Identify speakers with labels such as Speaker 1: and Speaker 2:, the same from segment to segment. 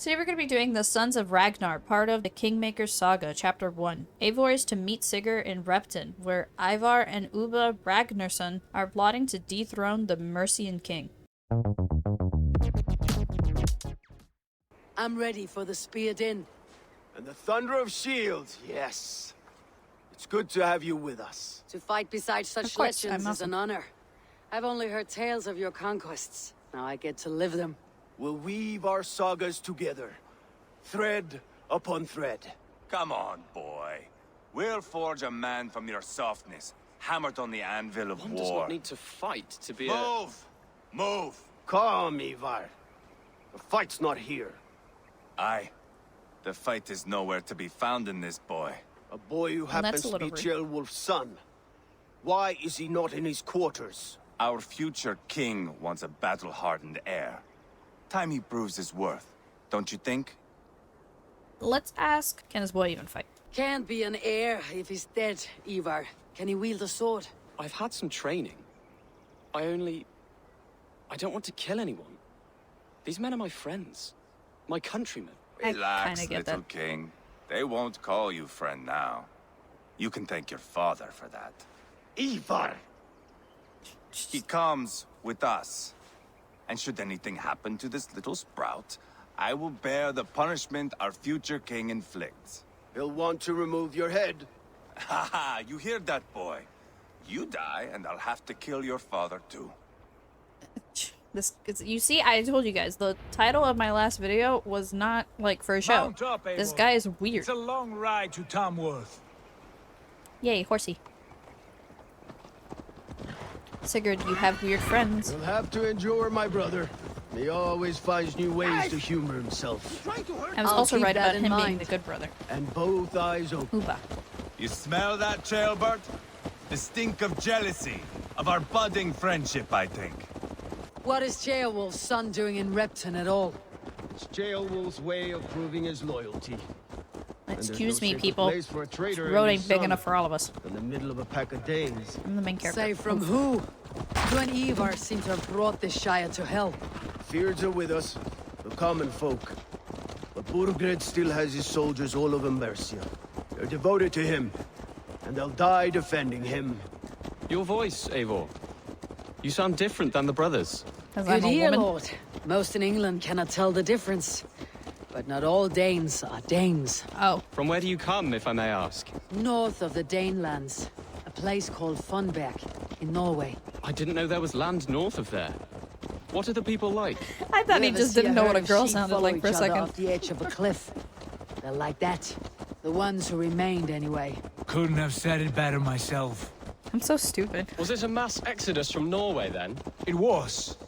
Speaker 1: Today we're going to be doing the Sons of Ragnar, part of the Kingmaker's Saga, Chapter 1. Eivor is to meet Sigurd in Repton, where Ivar and Ubba Ragnarsson are plotting to dethrone the Mercian king.
Speaker 2: I'm ready for the spear din.
Speaker 3: And the thunder of shields, yes. It's good to have you with us.
Speaker 2: To fight beside such legends is an honor. I've only heard tales of your conquests. Now I get to live them.
Speaker 3: We'll weave our sagas together, thread upon thread.
Speaker 4: Come on, boy. We'll forge a man from your softness, hammered on the anvil of
Speaker 5: One
Speaker 4: war.
Speaker 5: does not need to fight to be
Speaker 4: Move! Move!
Speaker 3: Calm, Ivar. The fight's not here.
Speaker 4: Aye. The fight is nowhere to be found in this boy.
Speaker 3: A boy who happens to be Ceolwulf's son. Why is he not in his quarters?
Speaker 4: Our future king wants a battle-hardened heir. Time he proves his worth, don't you think?
Speaker 1: Let's ask, can this boy even fight?
Speaker 2: Can't be an heir if he's dead, Ivar. Can he wield a sword?
Speaker 5: I've had some training. I don't want to kill anyone. These men are my friends. My countrymen.
Speaker 4: Relax, little king. They won't call you friend now. You can thank your father for that.
Speaker 3: Ivar!
Speaker 4: He comes with us. And should anything happen to this little sprout, I will bear the punishment our future king inflicts.
Speaker 3: He'll want to remove your head.
Speaker 4: Haha, you hear that, boy? You die, and I'll have to kill your father, too.
Speaker 1: You see, I told you guys, the title of my last video was not, like, for a show. This guy is weird.
Speaker 6: It's a long ride to Tamworth.
Speaker 1: Yay, horsey. Sigurd, you have weird friends.
Speaker 3: You'll have to endure, my brother. He always finds new ways to humor himself.
Speaker 1: I was also right about him being the good brother.
Speaker 3: And both eyes open.
Speaker 1: Ubba.
Speaker 4: You smell that, Ceolbert? The stink of jealousy, of our budding friendship, I think.
Speaker 2: What is Ceolwulf's son doing in Repton at all?
Speaker 3: It's Ceolwulf's way of proving his loyalty.
Speaker 1: Excuse me, people. This road ain't big enough for all of us.
Speaker 3: In the middle of a pack of Danes.
Speaker 1: I'm the main character.
Speaker 2: Say from who? You and Ivar seem to have brought this Shire to hell.
Speaker 3: Fears are with us, the common folk. But Burgred still has his soldiers all over Mercia. They're devoted to him, and they'll die defending him.
Speaker 5: Your voice, Eivor. You sound different than the brothers.
Speaker 2: Good ear, Lord. Most in England cannot tell the difference. But not all Danes are Danes.
Speaker 1: Oh.
Speaker 5: From where do you come, if I may ask?
Speaker 2: North of the Danelands. A place called Funberg, in Norway.
Speaker 5: I didn't know there was land north of there. What are the people like?
Speaker 1: I thought he just didn't know what a girl sounded like for a second.
Speaker 2: Off the edge of a cliff. They're like that. The ones who remained, anyway.
Speaker 6: Couldn't have said it better myself.
Speaker 1: I'm so stupid.
Speaker 5: Was it a mass exodus from Norway, then?
Speaker 6: It was.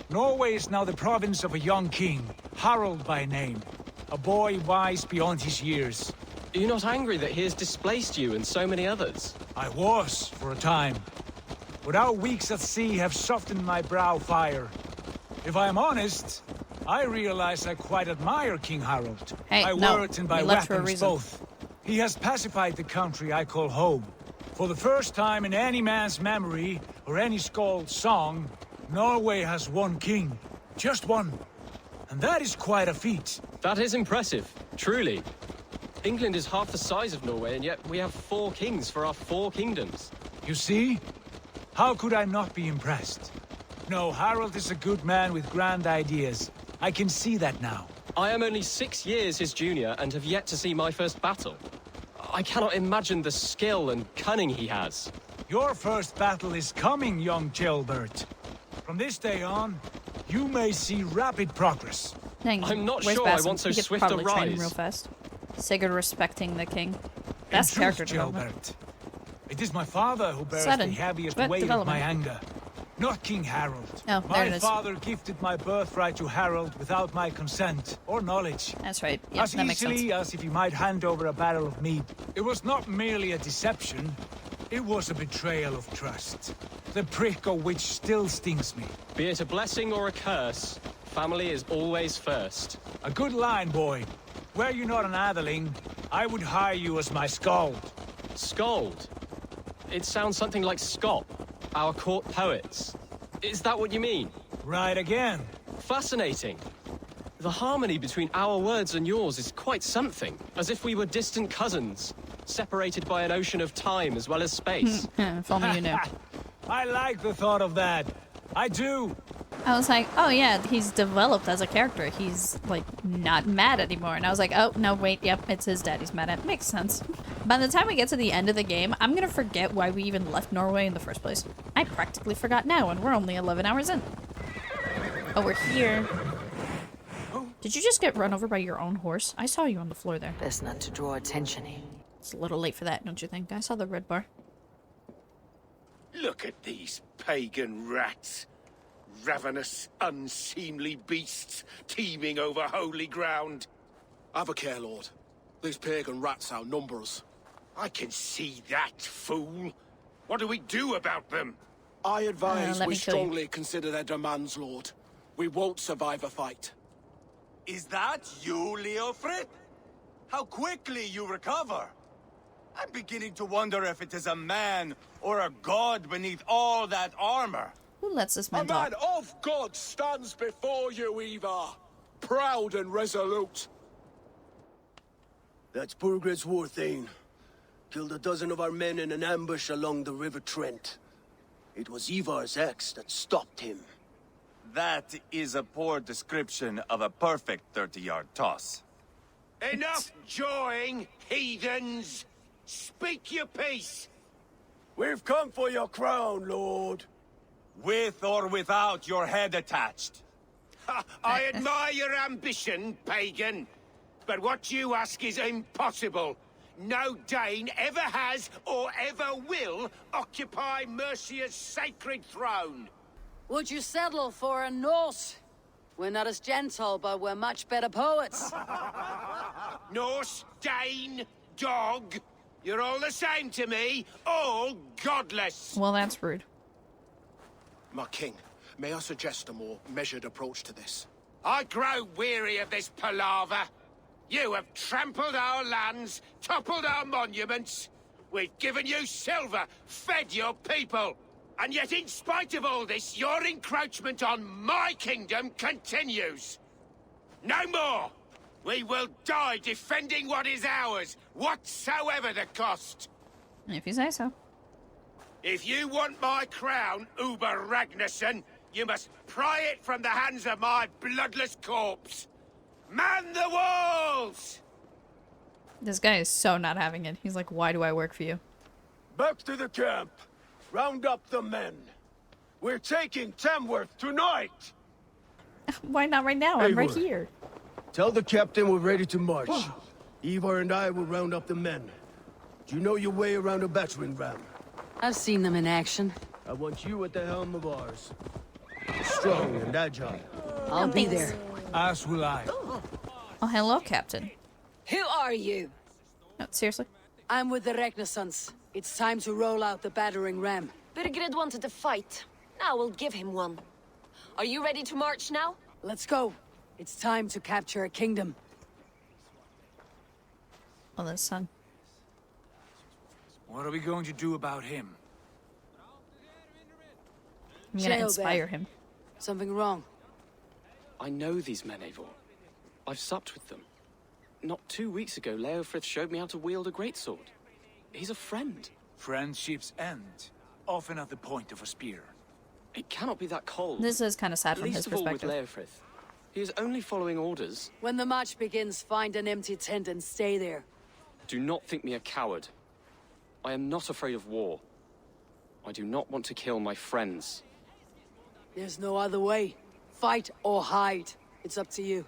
Speaker 6: Norway is now the province of a young king, Harald by name. A boy wise beyond his years.
Speaker 5: Are you not angry that he has displaced you and so many others?
Speaker 6: I was, for a time. But our weeks at sea have softened my brow fire. If I am honest, I realize I quite admire King Harald.
Speaker 1: Hey,
Speaker 6: by words and by
Speaker 1: left for a
Speaker 6: weapons
Speaker 1: reason.
Speaker 6: both. He has pacified the country I call home. For the first time in any man's memory, or any skald's song, Norway has one king. Just one. And that is quite a feat.
Speaker 5: That is impressive, truly. England is half the size of Norway, and yet we have 4 kings for our 4 kingdoms.
Speaker 6: You see? How could I not be impressed? No, Harald is a good man with grand ideas. I can see that now.
Speaker 5: I am only 6 years his junior and have yet to see my first battle. I cannot imagine the skill and cunning he has.
Speaker 6: Your first battle is coming, young Ceolbert. From this day on, you may see rapid progress.
Speaker 1: Dang,
Speaker 5: I'm not
Speaker 1: where's
Speaker 5: sure I
Speaker 1: Basim?
Speaker 5: want so
Speaker 1: He could
Speaker 5: swift a
Speaker 1: probably train him
Speaker 5: rise.
Speaker 1: real fast. Sigurd respecting the king. That's
Speaker 6: In
Speaker 1: character
Speaker 6: truth,
Speaker 1: development.
Speaker 6: Ceolbert, it is my father who bears
Speaker 1: Sudden,
Speaker 6: the heaviest
Speaker 1: but
Speaker 6: weight of
Speaker 1: development.
Speaker 6: my anger. Not King Harald.
Speaker 1: Oh, there
Speaker 6: my
Speaker 1: it is.
Speaker 6: father gifted my birthright to Harald without my consent or knowledge.
Speaker 1: That's right. Yeah,
Speaker 6: As
Speaker 1: that makes sense.
Speaker 6: easily as if he might hand over a barrel of meat. It was not merely a deception. It was a betrayal of trust. The prick of which still stings me.
Speaker 5: Be it a blessing or a curse, family is always first.
Speaker 6: A good line, boy. Were you not an atheling, I would hire you as my skald.
Speaker 5: Skald? It sounds something like Scott, our court poets. Is that what you mean?
Speaker 6: Right again.
Speaker 5: Fascinating. The harmony between our words and yours is quite something. As if we were distant cousins, separated by an ocean of time as well as space.
Speaker 1: If only you knew.
Speaker 6: I like the thought of that. I do.
Speaker 1: I was like, oh yeah, he's developed as a character. He's, like, not mad anymore. And I was like, oh, no, wait, yep, it's his dad he's mad at. Makes sense. By the time we get to the end of the game, I'm gonna forget why we even left Norway in the first place. I practically forgot now, and we're only 11 hours in. Oh, we're here. Did you just get run over by your own horse? I saw you on the floor there.
Speaker 2: Best not to draw attention.
Speaker 1: It's a little late for that, don't you think? I saw the red bar.
Speaker 7: Look at these pagan rats. Ravenous, unseemly beasts teeming over holy ground.
Speaker 8: Have a care, Lord. These pagan rats outnumber us.
Speaker 7: I can see that, fool. What do we do about them?
Speaker 8: I advise
Speaker 1: let
Speaker 8: we
Speaker 1: me kill you.
Speaker 8: strongly consider their demands, Lord. We won't survive a fight.
Speaker 4: Is that you, Leofrid? How quickly you recover! I'm beginning to wonder if it is a man or a god beneath all that armor.
Speaker 1: Who lets this man
Speaker 8: A man
Speaker 1: talk?
Speaker 8: of God stands before you, Eva. Proud and resolute.
Speaker 3: That's Burgred's war thane. Killed a dozen of our men in an ambush along the River Trent. It was Ivar's axe that stopped him.
Speaker 4: That is a poor description of a perfect 30-yard toss.
Speaker 7: Enough jawing, heathens! Speak your piece!
Speaker 3: We've come for your crown, Lord.
Speaker 4: With or without your head attached.
Speaker 7: I admire your ambition, pagan. But what you ask is impossible. No Dane ever has or ever will occupy Mercia's sacred throne.
Speaker 2: Would you settle for a Norse? We're not as gentle, but we're much better poets.
Speaker 7: Norse, Dane, dog. You're all the same to me. All godless.
Speaker 1: Well, that's rude.
Speaker 8: My king, may I suggest a more measured approach to this?
Speaker 7: I grow weary of this palaver. You have trampled our lands, toppled our monuments. We've given you silver, fed your people. And yet, in spite of all this, your encroachment on my kingdom continues. No more! We will die defending what is ours, whatsoever the cost.
Speaker 1: If you say so.
Speaker 7: If you want my crown, Uber Ragnarsson, you must pry it from the hands of my bloodless corpse. Man the walls!
Speaker 1: This guy is so not having it. He's like, why do I work for you?
Speaker 3: Back to the camp. Round up the men. We're taking Tamworth tonight.
Speaker 1: Why not right now? I'm right
Speaker 3: Eivor.
Speaker 1: here.
Speaker 3: Tell the captain we're ready to march. Ivar and I will round up the men. Do you know your way around a battering ram?
Speaker 2: I've seen them in action.
Speaker 3: I want you at the helm of ours. Strong and agile.
Speaker 2: I'll be there.
Speaker 6: As will I.
Speaker 1: Oh, hello, Captain.
Speaker 2: Who are you?
Speaker 1: No, seriously?
Speaker 2: I'm with the Renaissance. It's time to roll out the battering ram.
Speaker 9: Birgrid wanted to fight. Now we'll give him one. Are you ready to march now?
Speaker 2: Let's go. It's time to capture a kingdom.
Speaker 1: Oh, the son.
Speaker 6: What are we going to do about him?
Speaker 1: I'm gonna
Speaker 2: Jail
Speaker 1: inspire
Speaker 2: bed.
Speaker 1: him.
Speaker 2: Something wrong?
Speaker 5: I know these men, Eivor. I've supped with them. Not 2 weeks ago, Leofrith showed me how to wield a greatsword. He's a friend.
Speaker 6: Friendships end, often at the point of a spear.
Speaker 5: It cannot be that cold.
Speaker 1: This is kind of sad from
Speaker 5: Least
Speaker 1: his
Speaker 5: of all with
Speaker 1: perspective.
Speaker 5: Leofrith. He is only following orders.
Speaker 2: When the march begins, find an empty tent and stay there.
Speaker 5: Do not think me a coward. I am not afraid of war. I do not want to kill my friends.
Speaker 2: There's no other way. Fight or hide. It's up to you.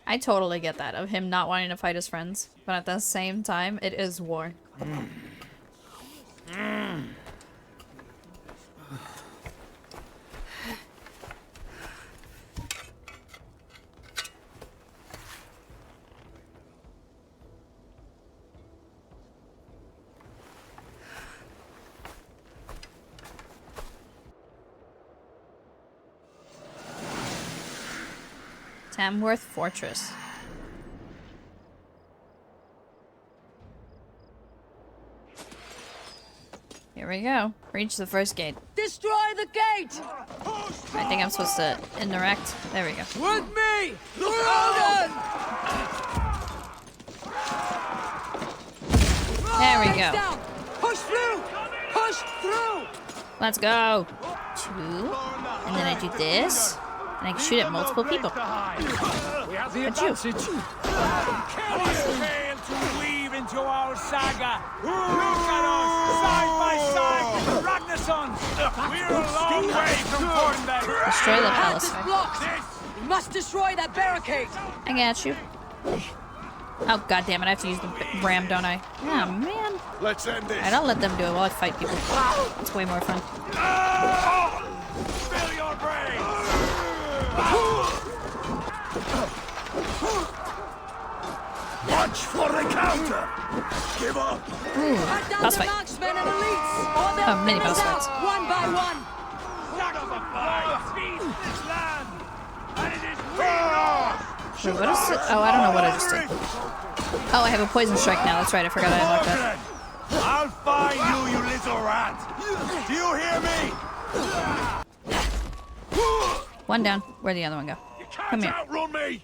Speaker 1: I totally get that, of him not wanting to fight his friends. But at the same time, it is war. Tamworth Fortress. Here we go. Reach the first gate.
Speaker 2: Destroy the gate!
Speaker 1: I think I'm supposed to interact. There we go.
Speaker 6: With me!
Speaker 1: There we go.
Speaker 2: Down. Push through! Push through!
Speaker 1: Let's go. 2. And then I do this. And I can shoot at multiple people.
Speaker 6: We have the
Speaker 1: At you.
Speaker 6: advantage. Can you fail to weave into our saga? Look at us, side by side with the Ragnarsons. We're a long way from Fornberg.
Speaker 1: Destroy the
Speaker 2: Path is
Speaker 1: palace.
Speaker 2: blocked! We must destroy that barricade!
Speaker 1: I got you. Oh, god damn it. I have to use the ram, don't I? Oh, man.
Speaker 4: Let's end this.
Speaker 1: I don't let them do it while I fight people. It's way more fun.
Speaker 6: Spill your brains.
Speaker 4: Watch for the counter. Give up.
Speaker 2: Cut down
Speaker 1: Boss
Speaker 2: the
Speaker 1: fight.
Speaker 2: marksmen and elites! Or they'll
Speaker 1: Oh, mini
Speaker 2: thin us
Speaker 1: boss
Speaker 2: out,
Speaker 1: fights.
Speaker 2: one by one!
Speaker 6: This land, and it is
Speaker 1: Wait, what is it? Oh, I don't know what I just did. Oh, I have a poison strike now. That's right. I forgot I unlocked that.
Speaker 4: I'll find you, you little rat. Do you hear me?
Speaker 1: One down. Where'd the other one go? Come here.
Speaker 4: Outrun me.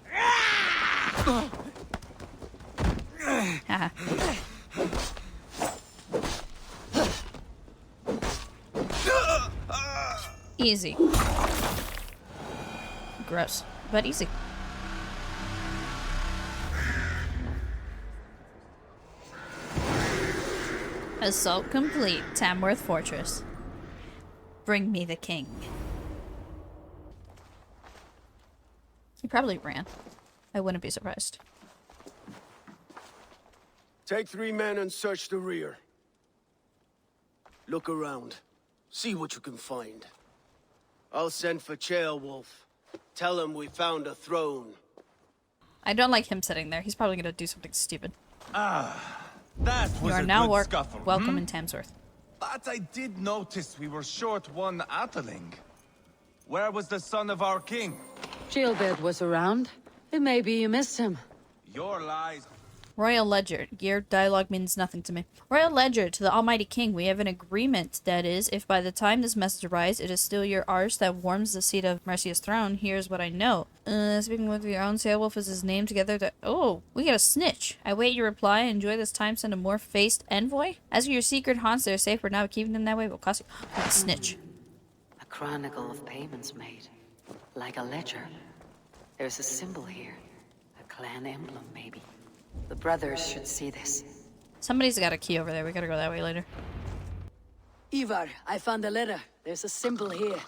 Speaker 1: Haha. Easy. Gross, but easy. Assault complete. Tamworth Fortress. Bring me the king. He probably ran. I wouldn't be surprised.
Speaker 3: Take 3 men and search the rear. Look around. See what you can find. I'll send for Ceolwulf. Tell him we found a throne.
Speaker 1: I don't like him sitting there. He's probably gonna do something stupid.
Speaker 4: That was
Speaker 1: You are
Speaker 4: a
Speaker 1: now
Speaker 4: good scuffle.
Speaker 1: welcome in Tamsworth.
Speaker 4: But I did notice we were short one Atheling. Where was the son of our king?
Speaker 2: Gilbert was around. It may be you missed him.
Speaker 4: Your lies.
Speaker 1: Royal Ledger. Your dialogue means nothing to me. Royal Ledger, to the Almighty King, we have an agreement. That is, if by the time this message arrives, it is still your arse that warms the seat of Mercia's throne, here's what I know. Speaking with your own, Ceolwulf is his name together to— Oh, we got a snitch. I wait your reply. Enjoy this time. Send a more faced envoy. As for your secret haunts, they're safe for now. Keeping them that way will cost you. Oh, snitch.
Speaker 2: A chronicle of payments made. Like a ledger. There's a symbol here. A clan emblem, maybe. The brothers should see this.
Speaker 1: Somebody's got a key over there. We gotta go that way later.
Speaker 2: Ivar, I found a letter. There's a symbol here.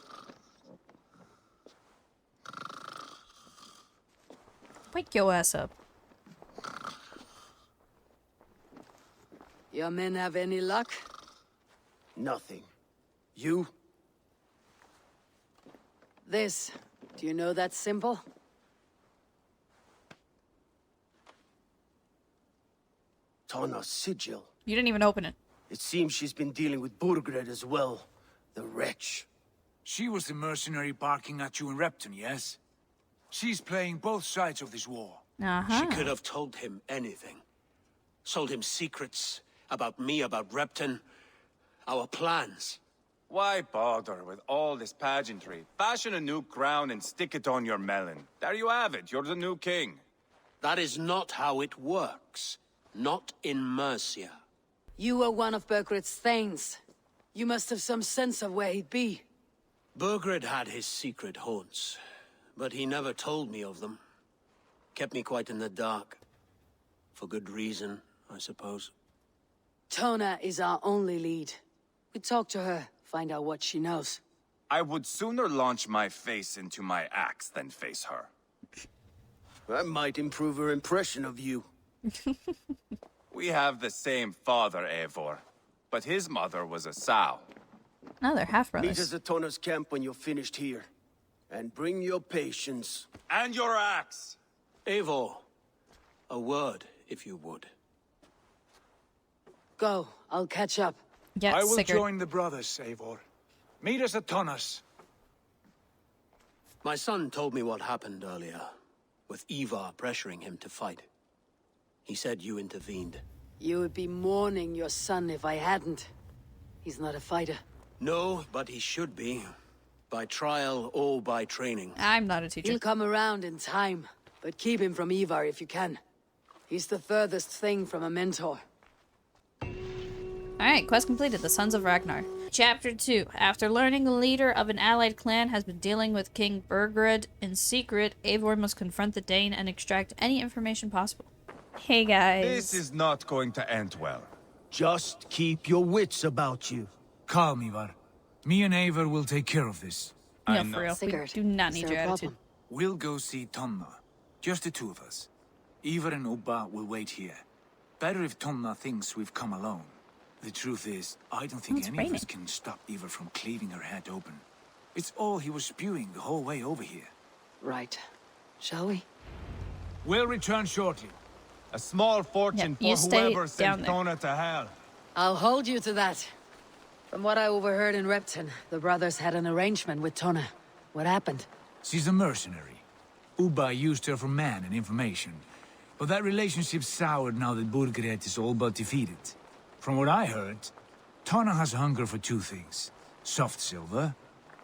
Speaker 1: Wake your ass up.
Speaker 2: Your men have any luck?
Speaker 3: Nothing. You?
Speaker 2: This. Do you know that symbol?
Speaker 3: Tana's sigil.
Speaker 1: You didn't even open it.
Speaker 3: It seems she's been dealing with Burgred as well. The wretch.
Speaker 6: She was the mercenary barking at you in Repton, yes? She's playing both sides of this war.
Speaker 1: Uh-huh.
Speaker 8: She could have told him anything. Sold him secrets about me, about Repton, our plans.
Speaker 4: Why bother with all this pageantry? Fashion a new crown and stick it on your melon. There you have it. You're the new king.
Speaker 8: That is not how it works. Not in Mercia.
Speaker 2: You were one of Burgred's thanes. You must have some sense of where he'd be.
Speaker 8: Burgred had his secret haunts, but he never told me of them. Kept me quite in the dark. For good reason, I suppose.
Speaker 2: Tona is our only lead. We talk to her, find out what she knows.
Speaker 4: I would sooner launch my face into my axe than face her.
Speaker 3: That might improve her impression of you.
Speaker 4: We have the same father, Eivor, but his mother was a sow.
Speaker 1: No, they're half
Speaker 3: Meet
Speaker 1: brothers.
Speaker 3: us at Tona's camp when you're finished here. And bring your patience.
Speaker 4: And your axe!
Speaker 8: Eivor, a word, if you would.
Speaker 2: Go, I'll catch up.
Speaker 1: Get
Speaker 6: I will
Speaker 1: Sigurd.
Speaker 6: join the brothers, Eivor. Meet us at Tonnas.
Speaker 8: My son told me what happened earlier, with Ivar pressuring him to fight. He said you intervened.
Speaker 2: You would be mourning your son if I hadn't. He's not a fighter.
Speaker 8: No, but he should be. By trial or by training.
Speaker 1: I'm not a teacher.
Speaker 2: He'll come around in time, but keep him from Ivar if you can. He's the furthest thing from a mentor.
Speaker 1: Alright, quest completed. The Sons of Ragnar. Chapter 2. After learning the leader of an allied clan has been dealing with King Burgred in secret, Eivor must confront the Dane and extract any information possible. Hey guys.
Speaker 4: This is not going to end well.
Speaker 3: Just keep your wits about you.
Speaker 6: Calm, Ivar. Me and Eivor will take care of this.
Speaker 1: No, for real. We
Speaker 2: Sigurd,
Speaker 1: do not
Speaker 2: is
Speaker 1: need
Speaker 2: there
Speaker 1: your
Speaker 2: a
Speaker 1: attitude.
Speaker 2: problem?
Speaker 6: We'll go see Tonna. Just the two of us. Ivar and Ubba will wait here. Better if Tonna thinks we've come alone. The truth is, I don't think
Speaker 1: It's
Speaker 6: any
Speaker 1: raining.
Speaker 6: of us can stop Ivar from cleaving her head open. It's all he was spewing the whole way over here.
Speaker 2: Right. Shall we?
Speaker 6: We'll return shortly.
Speaker 4: A small fortune
Speaker 1: Yeah, you
Speaker 4: for
Speaker 1: stay
Speaker 4: whoever
Speaker 1: down
Speaker 4: sent
Speaker 1: there.
Speaker 4: Tona to hell.
Speaker 2: I'll hold you to that. From what I overheard in Repton, the brothers had an arrangement with Tona. What happened?
Speaker 6: She's a mercenary. Ubba used her for man and information. But that relationship soured now that Burgred is all but defeated. From what I heard, Tonna has hunger for two things. Soft silver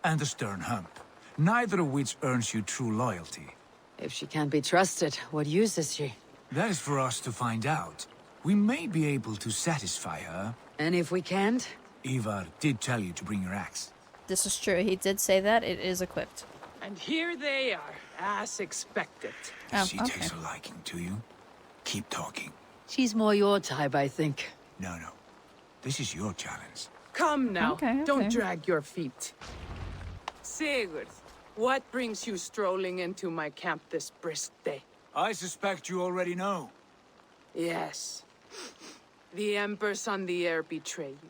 Speaker 6: and a stern hump. Neither of which earns you true loyalty.
Speaker 2: If she can't be trusted, what use is she?
Speaker 6: That is for us to find out. We may be able to satisfy her.
Speaker 2: And if we can't?
Speaker 6: Ivar did tell you to bring your axe.
Speaker 1: This is true. He did say that. It is equipped.
Speaker 10: And here they are, as expected.
Speaker 1: Oh,
Speaker 6: She
Speaker 1: okay.
Speaker 6: takes a liking to you. Keep talking.
Speaker 2: She's more your type, I think.
Speaker 6: No. This is your challenge.
Speaker 10: Come now,
Speaker 1: Okay.
Speaker 10: don't drag your feet. Sigurd, what brings you strolling into my camp this brisk day?
Speaker 6: I suspect you already know.
Speaker 10: Yes. The Emperor's on the air betrayed you.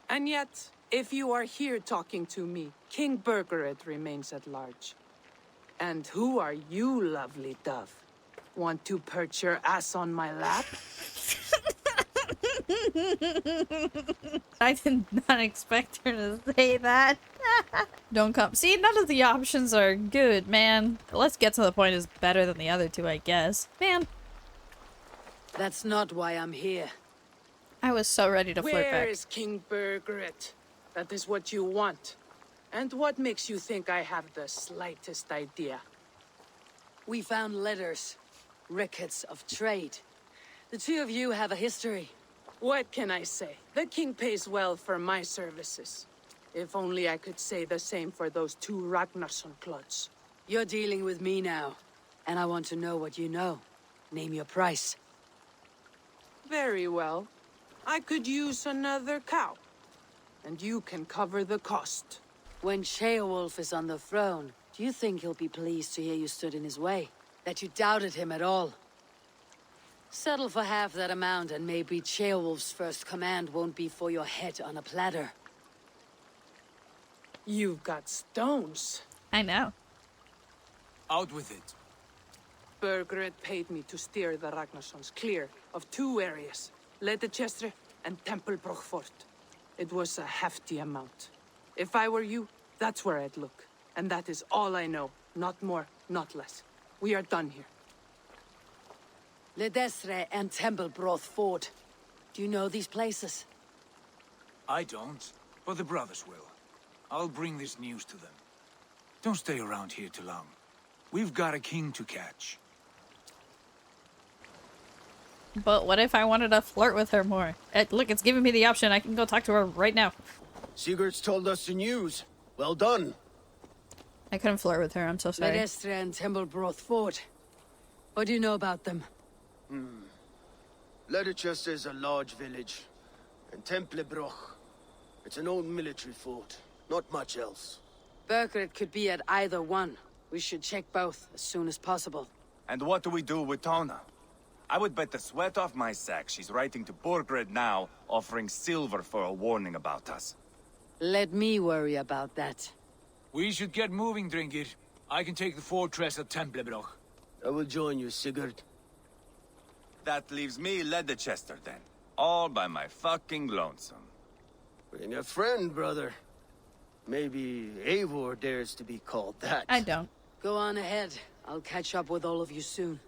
Speaker 10: And yet, if you are here talking to me, King Burgred remains at large. And who are you, lovely dove? Want to perch your ass on my lap?
Speaker 1: I did not expect her to say that. Don't come. See, none of the options are good, man. Let's get to the point is better than the other two, I guess. Man,
Speaker 2: That's not why I'm here.
Speaker 1: I was so ready to flirt
Speaker 10: Where
Speaker 1: back.
Speaker 10: is King Burgred? That is what you want. And what makes you think I have the slightest idea?
Speaker 2: We found letters, records of trade. The two of you have a history.
Speaker 10: What can I say? The king pays well for my services. If only I could say the same for those two Ragnarsson clods.
Speaker 2: You're dealing with me now, and I want to know what you know. Name your price.
Speaker 10: Very well. I could use another cow. And you can cover the cost.
Speaker 2: When Ceolwulf is on the throne, do you think he'll be pleased to hear you stood in his way? That you doubted him at all? Settle for half that amount, and maybe Ceolwulf's first command won't be for your head on a platter.
Speaker 10: You've got stones.
Speaker 1: I know.
Speaker 6: Out with it.
Speaker 10: Burgred paid me to steer the Ragnarssons clear of two areas, Ledechester and Templebroch Fort. It was a hefty amount. If I were you, that's where I'd look. And that is all I know. Not more, not less. We are done here.
Speaker 2: Ledestre and Templebroth Fort. Do you know these places?
Speaker 6: I don't, but the brothers will. I'll bring this news to them. Don't stay around here too long. We've got a king to catch.
Speaker 1: But what if I wanted to flirt with her more? Look, it's giving me the option. I can go talk to her right now.
Speaker 3: Sigurd's told us the news. Well done.
Speaker 1: I couldn't flirt with her. I'm so sorry.
Speaker 2: Ledestre and Templebroth Fort. What do you know about them?
Speaker 3: Ledechester is a large village. And Templebroch, it's an old military fort. Not much else.
Speaker 2: Burgred could be at either one. We should check both as soon as possible.
Speaker 4: And what do we do with Tona? I would bet the sweat off my sack she's writing to Burgred now, offering silver for a warning about us.
Speaker 2: Let me worry about that.
Speaker 6: We should get moving, Drinkit. I can take the fortress at Templebroch.
Speaker 3: I will join you, Sigurd.
Speaker 4: That leaves me Ledechester then. All by my fucking lonesome.
Speaker 3: Bring a friend, brother. Maybe Eivor dares to be called that.
Speaker 1: I don't.
Speaker 2: Go on ahead. I'll catch up with all of you soon.